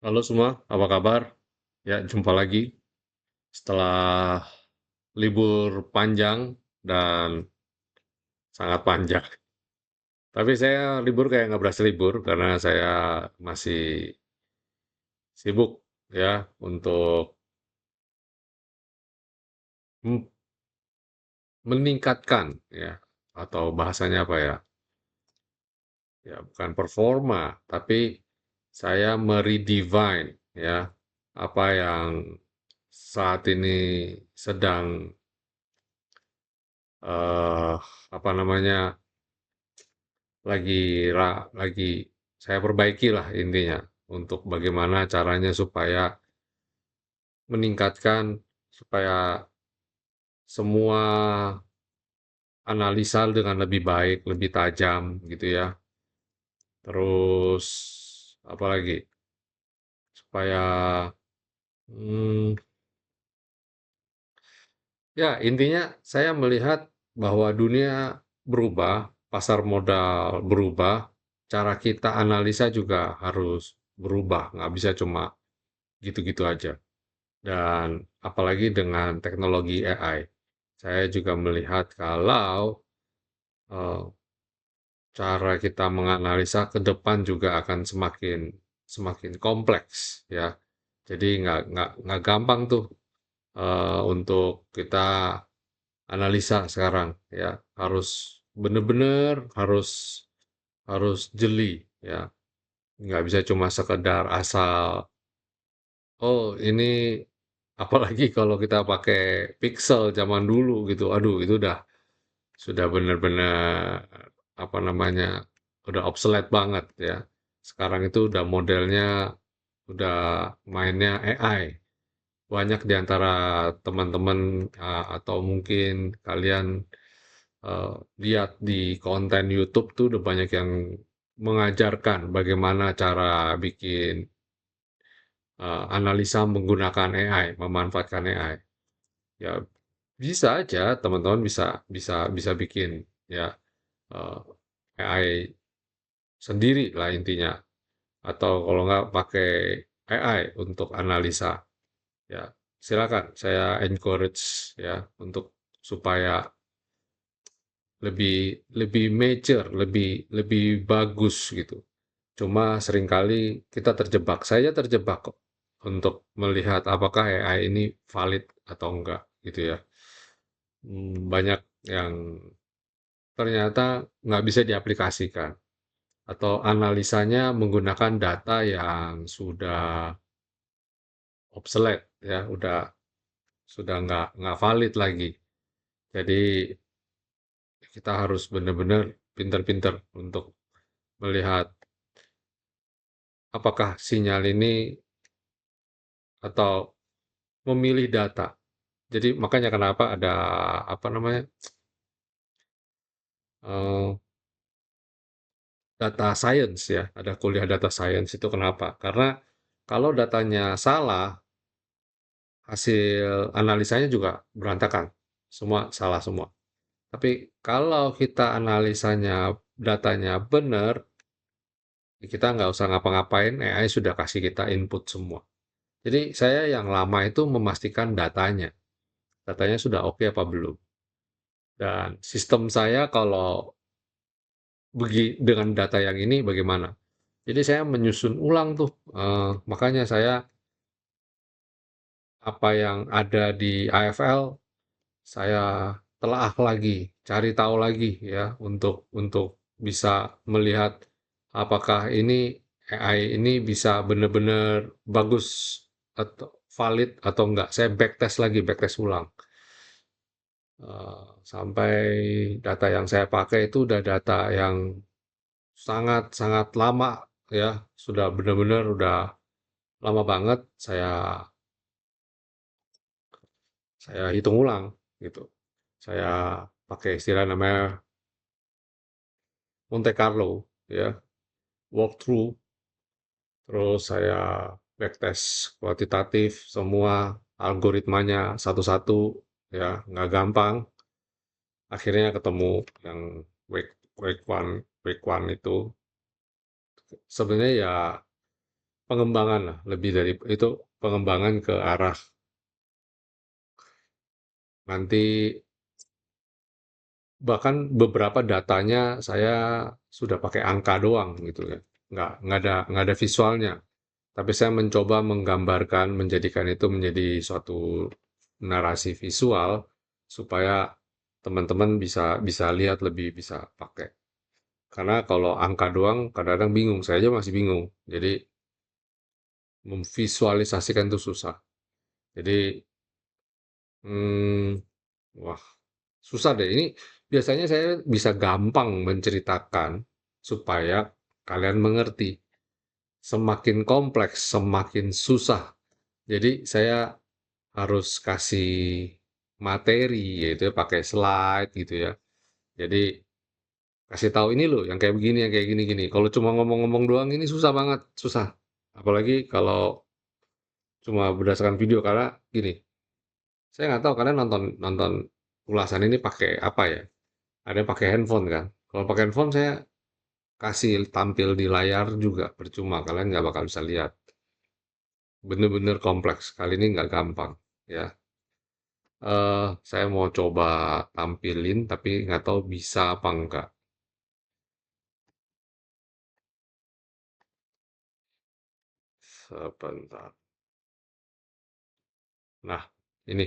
Halo semua, apa kabar? Ya, jumpa lagi setelah libur panjang dan sangat panjang. Tapi saya libur kayak nggak berasa libur karena saya masih sibuk ya untuk m- meningkatkan ya atau bahasanya apa ya? Ya, bukan performa, tapi saya meredefine ya apa yang saat ini sedang eh apa namanya lagi saya perbaiki lah intinya untuk bagaimana caranya supaya meningkatkan supaya semua analisa dengan lebih baik, lebih tajam gitu ya. Terus apa lagi? Supaya hmm, ya intinya saya melihat bahwa dunia berubah, pasar modal berubah, cara kita analisa juga harus berubah, nggak bisa cuma gitu-gitu aja. Dan apalagi dengan teknologi AI. Saya juga melihat kalau eh, cara kita menganalisa ke depan juga akan semakin semakin kompleks ya. Jadi nggak gampang tuh untuk kita analisa sekarang ya. Harus bener-bener harus harus jeli ya. Nggak bisa cuma sekedar asal oh ini apalagi kalau kita pakai pixel zaman dulu gitu. Aduh, itu sudah benar-benar apa namanya? Udah obsolete banget ya. Sekarang itu udah modelnya udah mainnya AI. Banyak di antara teman-teman atau mungkin kalian lihat di konten YouTube tuh udah banyak yang mengajarkan bagaimana cara bikin analisa menggunakan AI, memanfaatkan AI. Ya, bisa aja teman-teman bisa bisa bisa bikin ya eh, AI sendiri lah intinya. Atau kalau nggak pakai AI untuk analisa, ya silakan. Saya encourage ya untuk supaya lebih lebih mature, lebih lebih bagus gitu. Cuma seringkali kita terjebak. Saya terjebak kok untuk melihat apakah AI ini valid atau enggak gitu ya. Banyak yang ternyata nggak bisa diaplikasikan atau analisanya menggunakan data yang sudah obsolete ya, sudah nggak valid lagi. Jadi kita harus benar-benar pinter-pinter untuk melihat apakah sinyal ini atau memilih data. Jadi makanya kenapa ada apa namanya eh, data science ya, ada kuliah data science itu kenapa? Karena kalau datanya salah, hasil analisanya juga berantakan, semua salah semua. Tapi kalau kita analisanya datanya benar, kita nggak usah ngapa-ngapain, AI sudah kasih kita input semua. Jadi saya yang lama itu memastikan datanya, datanya sudah oke apa belum. Dan sistem saya kalau dengan data yang ini bagaimana. Jadi saya menyusun ulang tuh, makanya saya apa yang ada di AFL saya telaah lagi, cari tahu lagi ya untuk bisa melihat apakah ini AI ini bisa benar-benar bagus atau valid atau enggak. Saya backtest lagi, backtest ulang. Sampai data yang saya pakai itu udah data yang sangat-sangat lama ya, sudah benar-benar udah lama banget saya hitung ulang gitu. Saya pakai istilah namanya Monte Carlo ya, walkthrough, terus saya backtest kuantitatif semua algoritmanya satu-satu ya, nggak gampang. Akhirnya ketemu yang wake wake one itu sebenarnya ya pengembangan lah, lebih dari itu pengembangan ke arah nanti bahkan beberapa datanya saya sudah pakai angka doang gitu ya. Nggak ada visualnya. Tapi saya mencoba menggambarkan, menjadikan itu menjadi suatu narasi visual supaya teman-teman bisa bisa lihat lebih bisa pakai. Karena kalau angka doang kadang-kadang bingung, saya aja masih bingung. Jadi memvisualisasikan itu susah. Jadi hmm, wah susah deh. Ini biasanya saya bisa gampang menceritakan supaya kalian mengerti. Semakin kompleks, semakin susah. Jadi saya harus kasih materi, yaitu pakai slide gitu ya. Jadi kasih tahu ini loh, yang kayak begini, yang kayak gini-gini. Kalau cuma ngomong-ngomong doang ini susah banget, susah. Apalagi kalau cuma berdasarkan video karena gini, saya nggak tahu kalian nonton nonton ulasan ini pakai apa ya? Ada yang pakai handphone kan? Kalau pakai handphone saya kasih tampil di layar juga percuma, kalian nggak bakal bisa lihat. Bener-bener kompleks. Kali ini nggak gampang ya. Saya mau coba tampilin tapi nggak tahu bisa apa enggak. Sebentar. Nah, ini.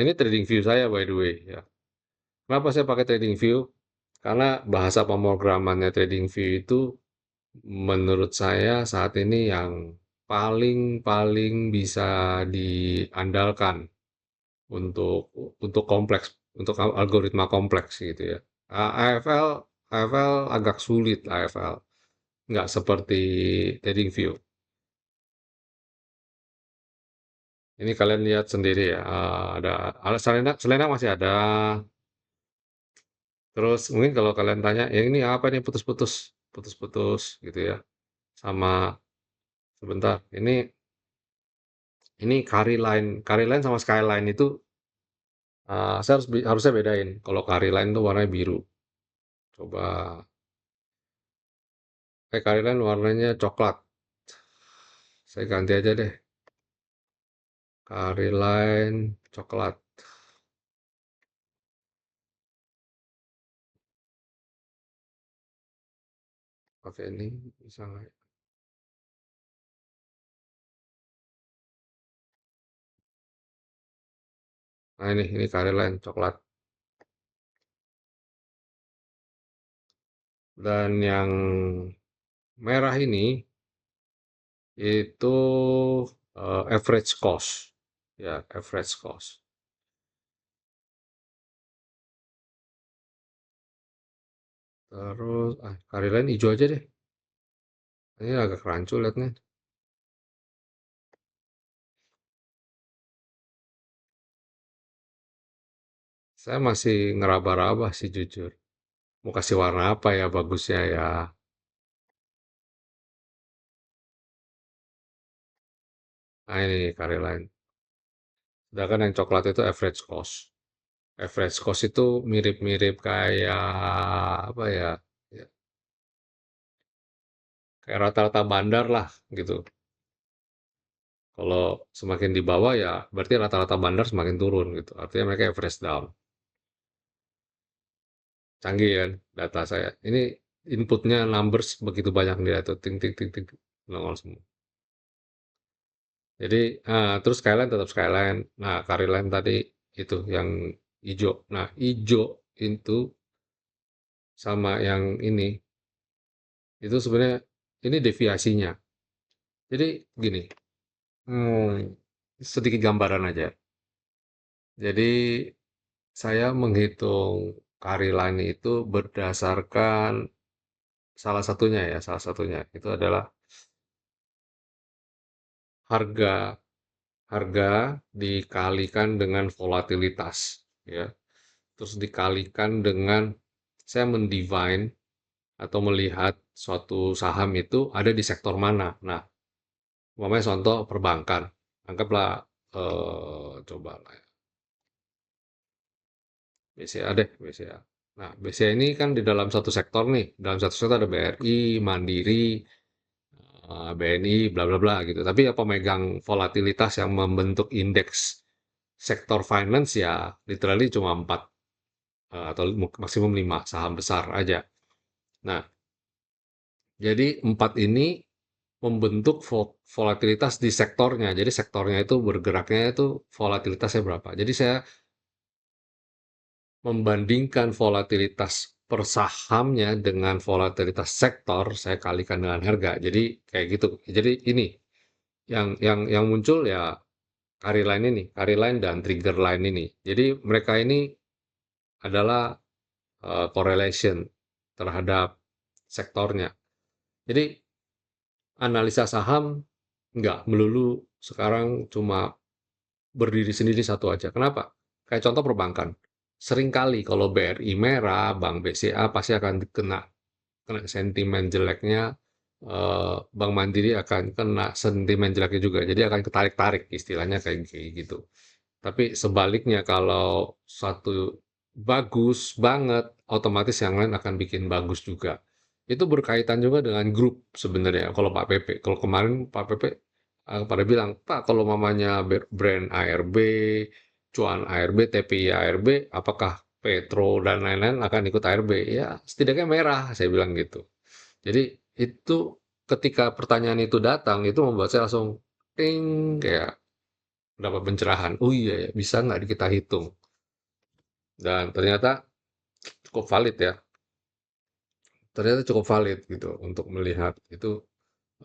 Ini trading view saya by the way ya. Kenapa saya pakai trading view? Karena bahasa pemrogramannya trading view itu menurut saya saat ini yang paling bisa diandalkan untuk kompleks, untuk algoritma kompleks gitu ya. AFL AFL agak sulit AFL, nggak seperti trading view. Ini kalian lihat sendiri ya, ada Selena, Selena masih ada. Terus mungkin kalau kalian tanya, yang ini apa nih putus-putus, putus-putus gitu ya. Sama sebentar, ini Carry Line sama Skyline itu saya harusnya bedain. Kalau Carry Line itu warnanya biru. Coba, Carry Line warnanya coklat. Saya ganti aja deh. Carry Line coklat. Oke, ini bisa nggak ya? Nah ini Carry Line coklat. Dan yang merah ini itu average cost. Ya, average cost. Terus, Carry Line hijau aja deh. Ini agak rancu liatnya. Saya masih ngeraba-raba sih jujur. Mau kasih warna apa ya bagusnya ya. Nah ini Carry Line. Sedangkan yang coklat itu average cost. Average cost itu mirip-mirip kayak apa ya? Ya, kayak rata-rata bandar lah gitu. Kalau semakin di bawah ya berarti rata-rata bandar semakin turun gitu. Artinya mereka average down. Canggih kan data saya. Ini inputnya numbers begitu banyak dia tuh ting ting ting ting nongol semua. Jadi terus Skyline tetap Skyline. Nah, Carryline tadi itu yang hijau. Nah, hijau itu sama yang ini itu sebenarnya ini deviasinya. Jadi gini, hmm, sedikit gambaran aja. Jadi saya menghitung Carryline itu berdasarkan salah satunya itu adalah harga harga dikalikan dengan volatilitas ya. Terus dikalikan dengan saya mendefine atau melihat suatu saham itu ada di sektor mana. Nah, umpamanya contoh perbankan. Anggaplah coba lah ya, BCA deh, BCA. Nah, BCA ini kan di dalam satu sektor nih, dalam satu sektor ada BRI, Mandiri, BNI, bla bla bla gitu. Tapi ya pemegang volatilitas yang membentuk indeks sektor finance ya literally cuma 4 atau maksimum 5 saham besar aja. Nah, jadi 4 ini membentuk volatilitas di sektornya. Jadi sektornya itu bergeraknya itu volatilitasnya berapa. Jadi saya membandingkan volatilitas per sahamnya dengan volatilitas sektor, saya kalikan dengan harga. Jadi kayak gitu. Jadi ini yang muncul ya carry line ini, carry line dan trigger line ini. Jadi mereka ini adalah correlation terhadap sektornya. Jadi analisa saham nggak melulu sekarang cuma berdiri sendiri satu aja. Kenapa? Kayak contoh perbankan. Seringkali kalau BRI merah, Bank BCA pasti akan kena kena sentimen jeleknya, Bank Mandiri akan kena sentimen jeleknya juga. Jadi akan ketarik-tarik istilahnya kayak gitu. Tapi sebaliknya kalau satu bagus banget, otomatis yang lain akan bikin bagus juga. Itu berkaitan juga dengan grup sebenarnya. Kalau Pak PP, kalau kemarin Pak PP pada bilang, Pak kalau mamanya brand ARB, Cuan ARB, TPI ARB, apakah Petro dan lain-lain akan ikut ARB? Ya, setidaknya merah, saya bilang gitu. Jadi itu ketika pertanyaan itu datang, itu membuat saya langsung ting kayak dapat pencerahan. Oh iya ya, bisa nggak kita hitung? Dan ternyata cukup valid ya. Ternyata cukup valid gitu untuk melihat itu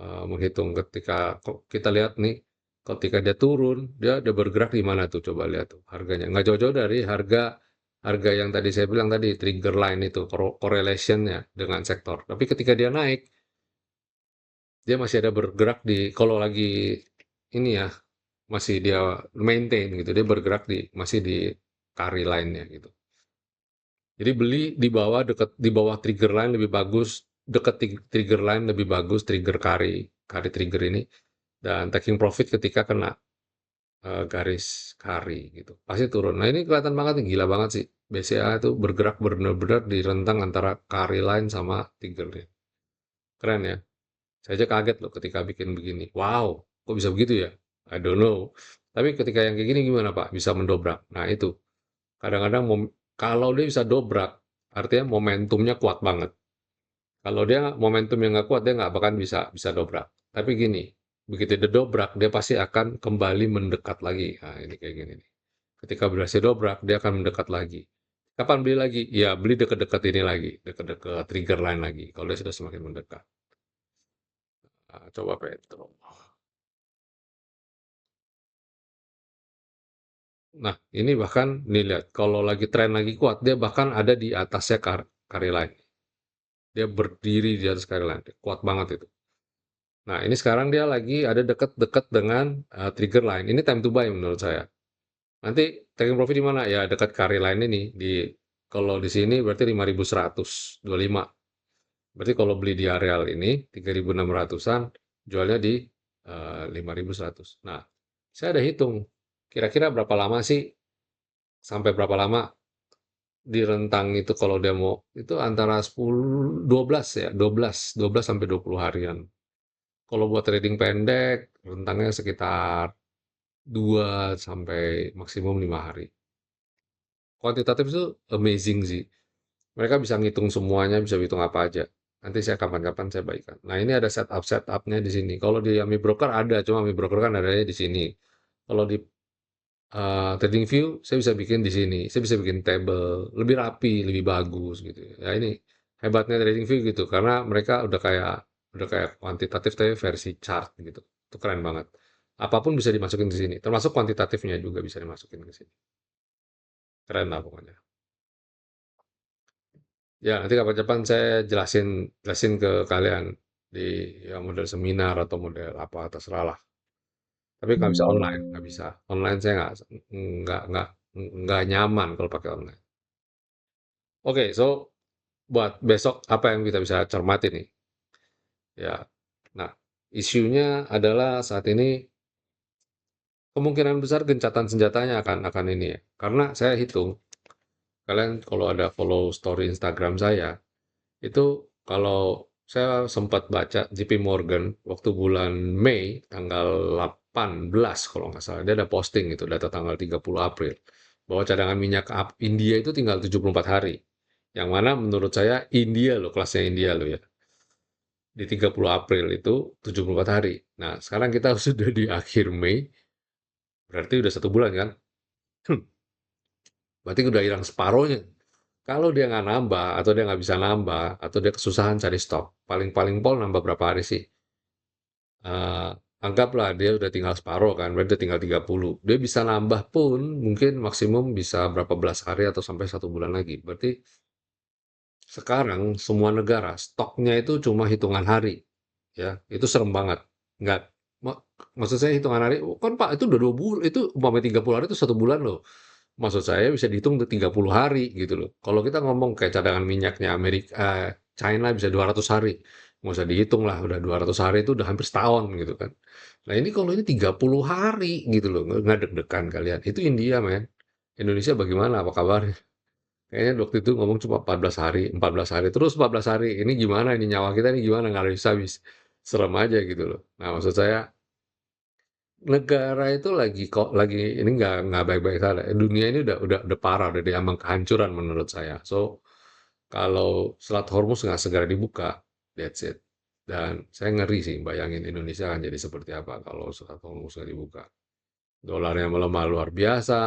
menghitung ketika kita lihat nih ketika dia turun, dia udah bergerak di mana tuh coba lihat tuh harganya. Nggak jauh-jauh dari harga harga yang tadi saya bilang tadi trigger line itu correlationnya dengan sektor. Tapi ketika dia naik, dia masih ada bergerak di kalau lagi ini ya masih dia maintain gitu, dia bergerak di masih di carry line-nya gitu. Jadi beli di bawah dekat di bawah trigger line lebih bagus, dekat trigger line lebih bagus, trigger carry trigger ini dan taking profit ketika kena garis carry gitu. Pasti turun. Nah, ini kelihatan banget nih, gila banget sih. BCA itu bergerak benar-benar di rentang antara carry line sama trigger line. Keren ya. Saya aja kaget loh ketika bikin begini. Wow, kok bisa begitu ya? I don't know. Tapi ketika yang kayak gini gimana Pak? Bisa mendobrak. Nah, itu. Kadang-kadang kalau dia bisa dobrak, artinya momentumnya kuat banget. Kalau dia momentum yang nggak kuat, dia nggak bahkan bisa bisa dobrak. Tapi gini, begitu dia dobrak, dia pasti akan kembali mendekat lagi. Nah, ini kayak gini nih. Ketika berhasil dobrak, dia akan mendekat lagi. Kapan beli lagi? Ya, beli dekat-dekat ini lagi, dekat-dekat trigger line lagi. Kalau dia sudah semakin mendekat. Nah, coba Petro. Nah, ini bahkan nih lihat, kalau lagi tren lagi kuat, dia bahkan ada di atasnya carry line. Dia berdiri di atas carry line. Kuat banget itu. Nah, ini sekarang dia lagi ada dekat-dekat dengan trigger line. Ini time to buy menurut saya. Nanti taking profit di mana? Ya dekat carry line ini di kalau di sini berarti 5.125. Berarti kalau beli di areal ini 3.600-an, jualnya di 5.100. Nah, saya ada hitung kira-kira berapa lama sih sampai berapa lama di rentang itu kalau dia mau itu antara 10 12 ya, 12 sampai 20 harian. Kalau buat trading pendek, rentangnya sekitar 2 sampai maksimum 5 hari. Kuantitatif itu amazing sih. Mereka bisa ngitung semuanya, bisa hitung apa aja. Nanti saya kapan-kapan saya bagikan. Nah, ini ada setupnya di sini. Kalau di Yami Broker ada, cuma Yami Broker kan adanya di sini. Kalau di TradingView saya bisa bikin di sini. Saya bisa bikin table lebih rapi, lebih bagus gitu. Ya ini hebatnya TradingView gitu karena mereka udah kayak kuantitatif tapi versi chart gitu. Itu keren banget. Apapun bisa dimasukin di sini, termasuk kuantitatifnya juga bisa dimasukin ke sini. Keren lah pokoknya. Ya, nanti kapan-kapan saya jelasin jelasin ke kalian di ya model seminar atau model apa terserah lah. Tapi nggak bisa online, nggak bisa. Online saya nggak nggak nyaman kalau pakai online. Oke, so buat besok apa yang kita bisa cermati nih? Ya, nah isunya adalah saat ini kemungkinan besar gencatan senjatanya akan ini ya. Karena saya hitung, kalian kalau ada follow story Instagram saya, itu kalau saya sempat baca JP Morgan waktu bulan Mei tanggal 18 kalau nggak salah. Dia ada posting itu data tanggal 30 April bahwa cadangan minyak India itu tinggal 74 hari. Yang mana menurut saya India loh, kelasnya India loh ya. Di 30 April itu 74 hari. Nah, sekarang kita sudah di akhir Mei, berarti udah 1 bulan kan? Hmm, berarti udah hilang separohnya. Kalau dia nggak nambah, atau dia nggak bisa nambah, atau dia kesusahan cari stok, paling-paling pol nambah berapa hari sih? Eh, anggaplah dia udah tinggal separoh kan, berarti dia tinggal 30. Dia bisa nambah pun mungkin maksimum bisa berapa belas hari atau sampai 1 bulan lagi. Berarti sekarang semua negara stoknya itu cuma hitungan hari. Ya, itu serem banget. Nggak, maksud saya hitungan hari, "Oh, kan Pak itu udah 2 bulan, itu umpamanya 30 hari itu 1 bulan loh." Maksud saya bisa dihitung ke 30 hari gitu loh. Kalau kita ngomong kayak cadangan minyaknya China bisa 200 hari. Nggak usah dihitung lah, udah 200 hari itu udah hampir setahun gitu kan. Nah ini kalau ini 30 hari gitu loh, nggak deg-degan kalian. Itu India men. Indonesia bagaimana, apa kabar? Kayaknya waktu itu ngomong cuma 14 hari, 14 hari, terus 14 hari. Ini gimana ini nyawa kita ini gimana? Nggak bisa habis. Serem aja gitu loh. Nah maksud saya negara itu lagi kok lagi ini nggak baik-baik saja. Dunia ini udah parah, udah diambang kehancuran menurut saya. So kalau Selat Hormuz nggak segera dibuka, that's it. Dan saya ngeri sih bayangin Indonesia akan jadi seperti apa kalau Selat Hormuz nggak dibuka. Dolarnya melemah luar biasa,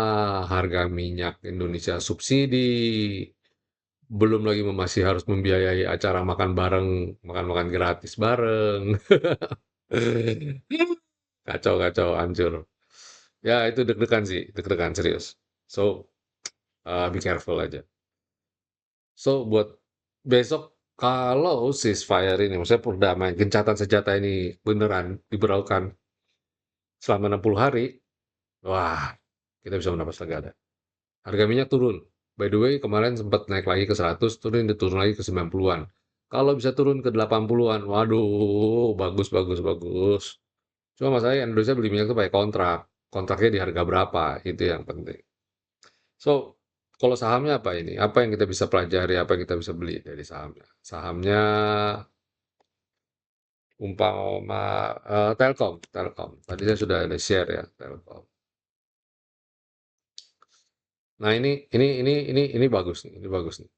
harga minyak Indonesia subsidi, belum lagi masih harus membiayai acara makan bareng, makan-makan gratis bareng. Kacau, kacau, hancur. Ya, itu deg-degan sih, deg-degan serius. So, be careful aja. So, buat besok kalau ceasefire ini, maksudnya perdamaian, gencatan senjata ini beneran diberlakukan selama 60 hari, wah, kita bisa mendapat lega dah. Harga minyak turun. By the way, kemarin sempat naik lagi ke 100, turun lagi ke 90-an. Kalau bisa turun ke 80-an, waduh, bagus, bagus, bagus. Cuma masalahnya Indonesia beli minyak itu pakai kontrak. Kontraknya di harga berapa, itu yang penting. So, kalau sahamnya apa ini? Apa yang kita bisa pelajari, apa yang kita bisa beli dari sahamnya? Sahamnya umpama Telkom, Telkom. Tadi saya sudah ada share ya, Telkom. Nah, ini bagus nih, ini bagus nih.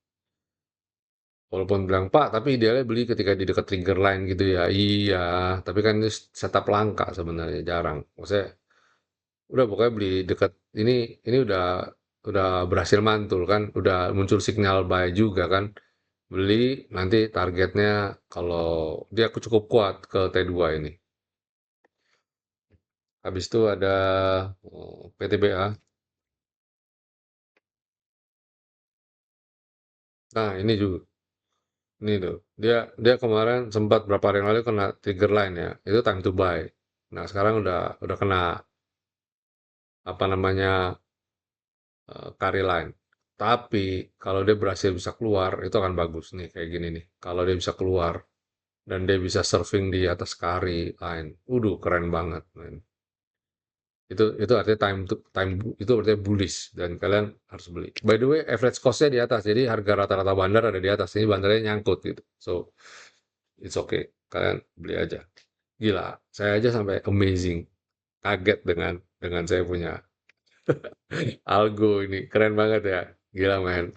Walaupun bilang, "Pak, tapi idealnya beli ketika di dekat trigger line gitu ya." Iya, tapi kan ini setup langka sebenarnya, jarang. Maksudnya udah pokoknya beli dekat ini udah berhasil mantul kan, udah muncul signal buy juga kan. Beli nanti targetnya kalau dia cukup kuat ke T2 ini. Habis itu ada PTBA. Nah, ini juga ini tuh. Dia dia kemarin sempat berapa hari yang lalu kena trigger line ya. Itu time to buy. Nah, sekarang udah kena apa namanya carry line. Tapi kalau dia berhasil bisa keluar, itu akan bagus nih kayak gini nih. Kalau dia bisa keluar dan dia bisa surfing di atas carry line, keren banget, men. Itu artinya itu artinya bullish dan kalian harus beli. By the way, average cost-nya di atas. Jadi harga rata-rata bandar ada di atas. Ini bandarnya nyangkut gitu. So, it's okay. Kalian beli aja. Gila, saya aja sampai amazing, kaget dengan saya punya algo ini. Keren banget ya. Gila, men.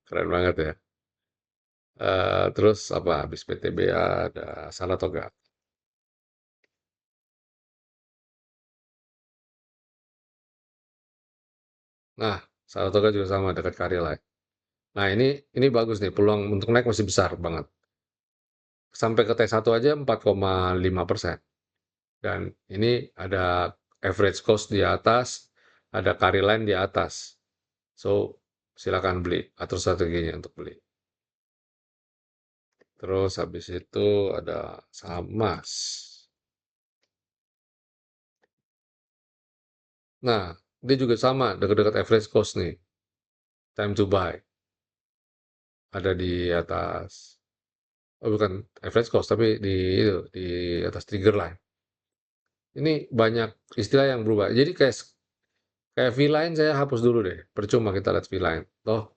Keren banget ya. Terus apa? Habis PTBA ada Saratoga. Nah, Saratoga juga sama dekat Karilai. Nah, ini bagus nih. Peluang untuk naik masih besar banget. Sampai ke T1 aja 4,5%. Dan ini ada average cost di atas, ada carry line di atas. So, silakan beli, atur strateginya untuk beli. Terus habis itu ada saham emas. Nah, dia juga sama, dekat-dekat average cost nih. Time to buy. Ada di atas, oh bukan average cost, tapi di atas trigger line. Ini banyak istilah yang berubah. Jadi kayak V-line saya hapus dulu deh. Percuma kita lihat V-line. Toh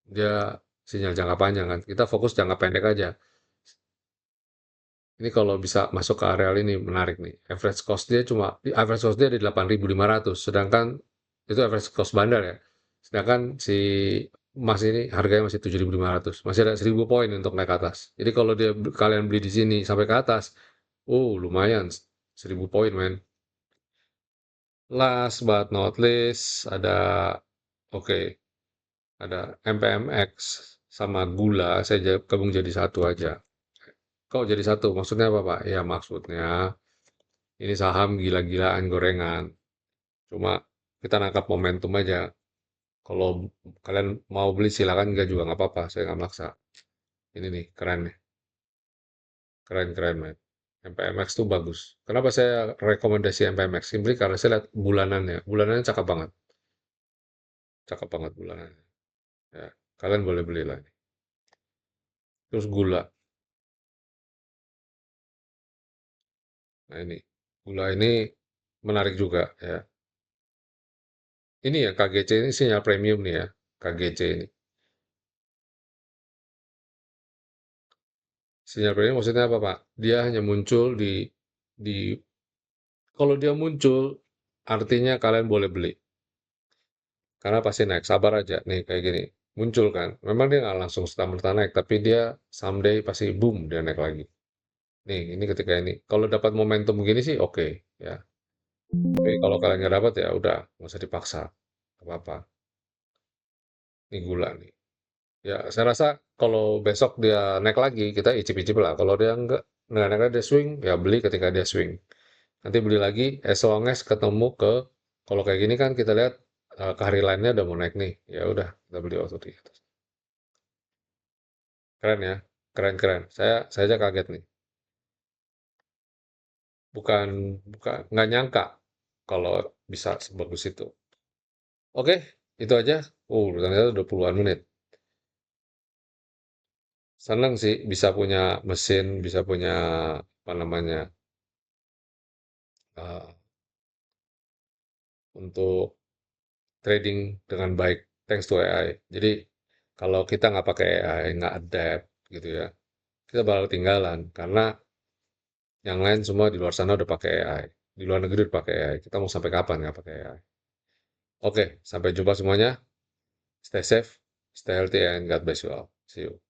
dia sinyal jangka panjang kan. Kita fokus jangka pendek aja. Ini kalau bisa masuk ke areal ini menarik nih. Average cost dia di 8.500, sedangkan itu average cost bandar ya. Sedangkan si emas ini harganya masih 7.500. Masih ada 1.000 poin untuk naik ke atas. Jadi kalau kalian beli di sini sampai ke atas, lumayan 1.000 poin, men. Last but not least ada, oke, ada MPMX sama gula. Saya gabung jadi satu aja. Kok jadi satu? Maksudnya apa, Pak? Ya maksudnya ini saham gila-gilaan gorengan. Cuma kita nangkap momentum aja. Kalau kalian mau beli silakan, enggak juga nggak apa-apa. Saya nggak maksa. Ini nih keren nih, keren keren man. MPMX tuh bagus. Kenapa saya rekomendasi MPMX? Simply karena saya lihat bulanannya. Bulanannya cakep banget bulanannya. Ya, kalian boleh beli lah. Terus gula. Nah ini, gula ini menarik juga ya. Ini ya KGC ini sinyal premium nih ya. KGC ini. Sinyal premium maksudnya apa, Pak? Dia hanya muncul di kalau dia muncul artinya kalian boleh beli. Karena pasti naik. Sabar aja nih kayak gini. Muncul kan. Memang dia nggak langsung serta-merta naik, tapi dia someday pasti boom dia naik lagi. Nih, ini ketika ini. Kalau dapat momentum begini sih oke ya. Tapi kalau kalian nggak dapat ya udah, nggak usah dipaksa. Nggak apa-apa. Ini gula nih. Ya, saya rasa kalau besok dia naik lagi, kita icip-icip lah. Kalau dia nggak naik lagi, dia swing, ya beli ketika dia swing. Nanti beli lagi, as long as ketemu kalau kayak gini kan kita lihat ke hari lainnya udah mau naik nih. Ya udah, kita beli waktu di atas. Keren ya, keren keren. Saya aja kaget nih. Bukan, bukan, nggak nyangka kalau bisa sebagus itu. Oke, itu aja. Ternyata udah puluhan menit. Seneng sih bisa punya mesin, bisa punya apa namanya eh, untuk trading dengan baik, thanks to AI. Jadi kalau kita nggak pakai AI, nggak adapt gitu ya, kita bakal ketinggalan karena yang lain semua di luar sana udah pakai AI. Di luar negeri udah pakai AI. Kita mau sampai kapan nggak pakai AI? Oke, sampai jumpa semuanya. Stay safe, stay healthy, and God bless you all. See you.